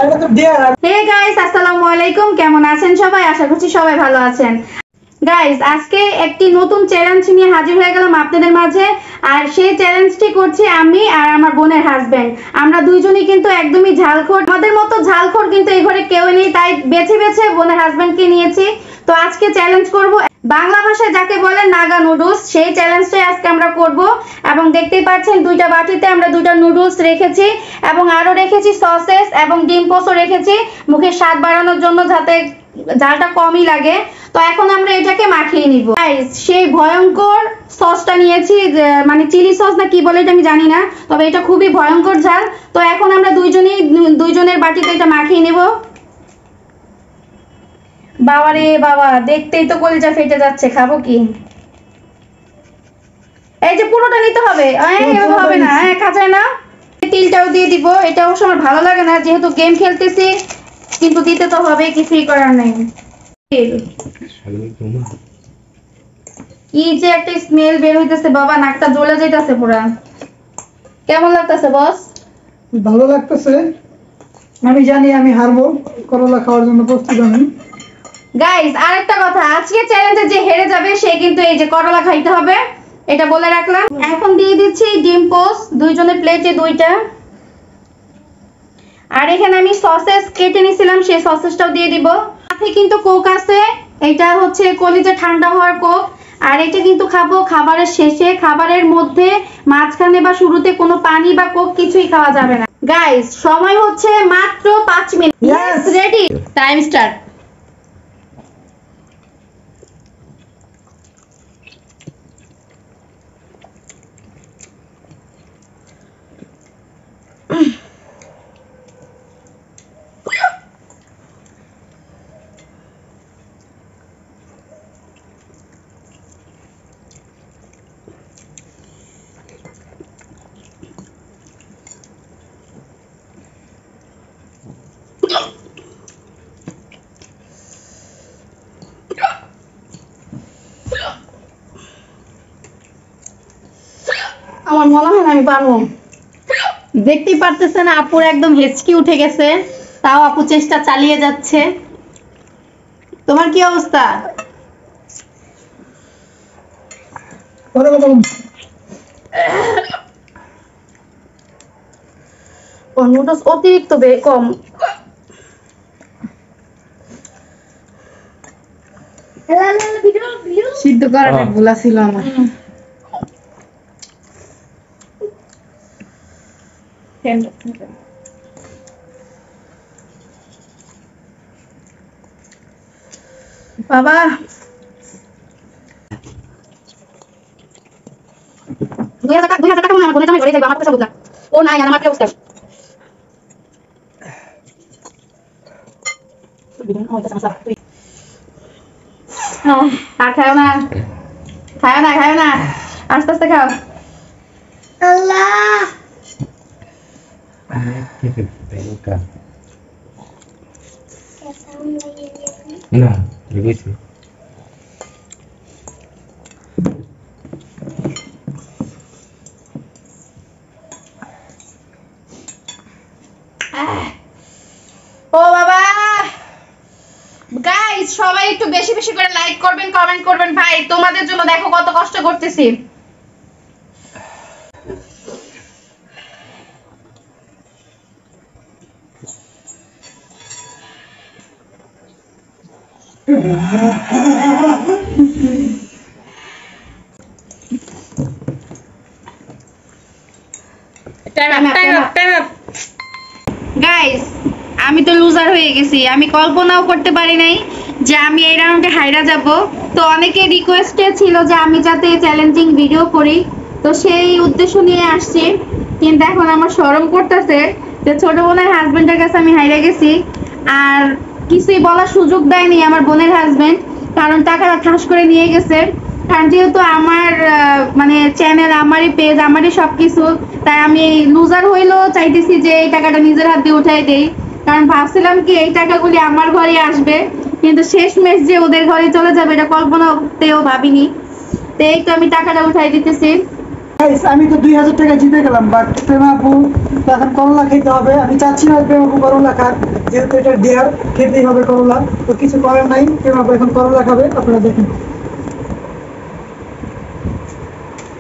Hey guys, আসসালামু আলাইকুম। কেমন আছেন সবাই? আশা করছি সবাই ভালো আছেন। গাইস, আজকে একটি নতুন চ্যালেঞ্জ নিয়ে হাজির হয়ে গেলাম আপনাদের মাঝে। আর সেই চ্যালেঞ্জটি করছি আমি আর আমার বোনের হাজবেন্ড। আমরা দুইজনই কিন্তু একদমই ঝালখোর। আমাদের মতো ঝালখোর কিন্তু এই ঘরে কেউ নেই, তাই বেছে বেছে বোনের হাজবেন্ডকে নিয়েছি। তো আজকে চ্যালেঞ্জ করব বাংলা ভাষায় যাকে বলে নাগা নুডলস, সেই চ্যালেঞ্জটাই আজকে আমরা করব। এবং দেখতেই পাচ্ছেন দুইটা বাটিতে আমরা দুইটা নুডলস রেখেছি এবং আরো রেখেছি সসেস এবং ডিম পোস্টও রেখেছি মুখে স্বাদ বাড়ানোর জন্য, যাতে ঝালটা কমই লাগে। তো এখন আমরা এটাকে মাখিয়ে নিব। গাইস, সেই ভয়ঙ্কর সসটা নিয়েছি, মানে চিলি সস না কি বলে এটা আমি জানি না, তবে এটা খুবই ভয়ঙ্কর ঝাল। তো এখন আমরা দুইজনের বাটিতে এটা মাখিয়ে নিব। বাবা রে বাবা, দেখতেই তো কলিজা ফেটে যাচ্ছে। খাবো কি? এই যে পুরোটা নিতে হবে, হবে না, খাঁচায় না। তিলটাও দিয়ে দিব। এটা অবশ্য আমার ভালো লাগে না, যেহেতু গেম খেলতেছি, কিন্তু দিতে তো হবে, কিছুই করার নেই। কি যে একটা স্মেল বের হইতেছে বাবা, নাকটা জ্বলে যাইতেছে পুরা। কেমন লাগতেছে বস? ভালো লাগতেছে। আমি জানি আমি হারবো, করলা খাওয়ার জন্য প্রস্তুত আমি। গাইস, আরেকটা কথা, আজকে চ্যালেঞ্জে যে হেরে যাবে সে কিন্তু এই যে করলা খাইতে হবে, এটা বলে রাখলাম। এখন দিয়ে দিচ্ছি ডিম পোস্ট, দুইজনের প্লেটে দুইটা। আর এখানে আমি সসেস কেটে নিয়েছিলাম, সেই সসেসটাও দিয়ে দিব। সাথে কিন্তু কোক আছে, এটা হচ্ছে কলিজা ঠান্ডা হওয়ার কোক। আর এটা কিন্তু খাবো খাবারের শেষে, খাবারের মধ্যে, মাঝখানে বা শুরুতে কোনো পানি বা কোক কিছুই খাওয়া যাবে না। গাইস, সময় হচ্ছে মাত্র 5 মিনিট। Ready, time start. আমার মনে হয় না আমি পারবো। দেখতেই পারতেছেন আপুর একদম হেঁচকি উঠে গেছে, তাও আপু চেষ্টা চালিয়ে যাচ্ছে। তোমার কি অবস্থা? নুডলস অতিরিক্ত কম। সিদ্ধ করাটা ভুলা ছিল আমার। বাবা, টাকা মনে আমার বোনের ঘরে যাইবো, আমার পয়সা বুঝলাম। ও নাই, আমার কি অবস্থা? আর খাও না, খাও না, আস্তে আস্তে খাও। আল্লাহ, না বুঝছি। ও বাবা। গাইস, সবাই একটু বেশি বেশি করে লাইক করবেন, কমেন্ট করবেন। ভাই, তোমাদের জন্য দেখো কত কষ্ট করতেছি। গাইস, আমি তো লুজার হয়ে গেছি। আমি কল্পনাও করতে পারি নাই যে আমি এই রাউন্ডে হাইরা যাব। তো অনেকে রিকোয়েস্টে ছিল যে আমি যাতে চ্যালেঞ্জিং ভিডিও করি, তো সেই উদ্দেশ্য নিয়ে আসছি। কিন্তু এখন আমার শরম করতেছে যে ছোট বোনের হাজবেন্ডের কাছে আমি হাইরা গেছি। আর কিছুই বলার সুযোগ দেয়নি আমার বোনের হাজবেন্ড, কারণ টাকাটা ঠাস করে নিয়ে গেছে। কারণ যেহেতু আমার মানে চ্যানেল, আমারই পেজ, আমারই সবকিছু, তাই আমি লুজার হইলেও চাইতেছি যে এই টাকাটা নিজের হাত দিয়ে উঠাই দেই। কারণ ভাবছিলাম কি এই টাকাগুলি আমার ঘরে আসবে, কিন্তু শেষমেশ যে ওদের ঘরে চলে যাবে এটা কল্পনাতেও ভাবিনি। তো এই তো আমি টাকাটা উঠাই দিতেছি। Guys, আমি তো 2000 টাকা জিতে গেলাম, বাট প্রেমা আপু তো এখন করলা খেতে হবে। আমি চাচ্ছি না প্রেমা আপু করলা খাক, যেহেতু এটা ডেয়ার, খেতেই হবে করলা। তো কিছু করার নাই, প্রেমা আপু এখন করলা খাবে, আপনারা দেখুন।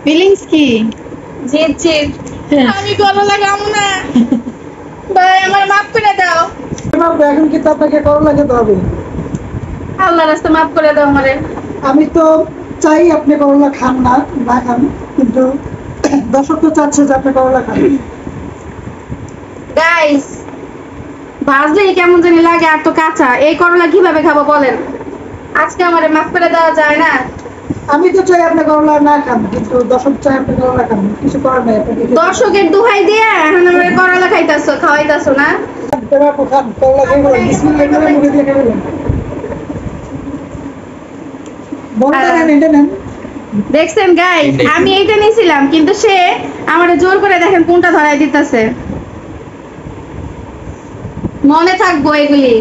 ফিলিংস কি? জিত জিত। আমি করলা খাবো না ভাই, আমার মাফ করে দাও। প্রেমা আপু এখন কিন্তু আপনাকে করলা খেতে হবে। আল্লাহ রাস্তা মাফ করে দাও আমারে। আমি তো চাই আপনি করলা খান না, না খান, কিন্তু দর্শক তো চাচ্ছে যে আপনি করলা খান। গাইস, ভাজলে কেমন জানি লাগে, আর তো কাঁচা। এই করলা কিভাবে খাবো বলেন? আজকে আমারে মাফ করে দেওয়া যায় না? আমি তো চাই আপনি করলা না খান, কিন্তু দর্শক চাই আপনি করলা খান, কিছু করার নাই। আপনাকে দর্শকের দোহাই দিয়ে এখন আমারে করলা খাইতাছো, খাওয়াইতাছো না? প্রেমা আপু খান, করলা খেয়ে বলেন, বিসমিল্লাহ করে মুখে দিয়ে খেয়ে বলেন। বলতে নেন, এটা নেন। দেখছেন গাইস, আমি এইটা নিয়েছিলাম, কিন্তু সে আমারে জোর করে দেখেন কোনটা ধরাই দিতেছে। মনে থাকবো এগুলি,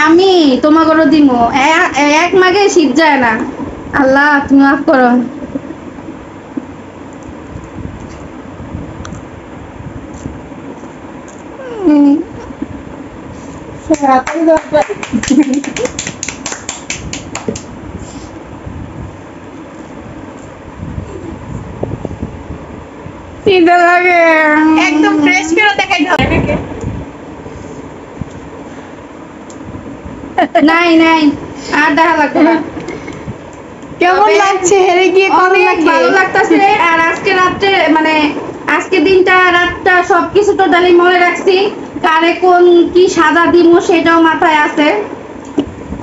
আমি তোমাকে দিমো। এক মাগে শীত যায় না। আল্লাহ তুমি মাফ করো। হাতাই দরকার। শীতে লাগে, একদম ফ্রেশ করে দেখাইতে হবে নাকি? নাই নাই, আর দেখা লাগবে না। কেমন লাগছে হেরে গিয়ে অনেক ভালো লাগতেছে। আর আজকে রাত্রে মানে আজকে দিনটা রাতটা সবকিছু টোটালি মনে রাখছি। কারে কোন কি সাদা দিমো সেটাও মাথায় আছে।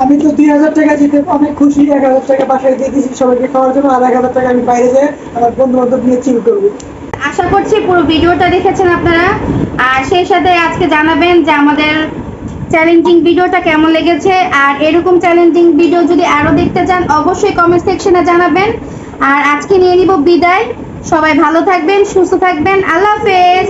আমি তো 2000 টাকা জিতে অনেক খুশি। 1000 টাকা বাসায় দিয়ে দিয়েছি সবাইকে খাওয়ার জন্য, আর 1000 টাকা আমি বাইরে যাই আমার বন্ধু বান্ধব নিয়ে চিল করবো। আশা করছি পুরো ভিডিওটা দেখেছেন আপনারা, আর সেই সাথে আজকে জানাবেন যে আমাদের চ্যালেঞ্জিং ভিডিওটা কেমন লেগেছে। আর এরকম চ্যালেঞ্জিং ভিডিও যদি আরো দেখতে চান অবশ্যই কমেন্ট সেকশনে জানাবেন। আর আজকে নিয়ে নিব বিদায়। সবাই ভালো থাকবেন, সুস্থ থাকবেন। আল্লাহ হাফেজ।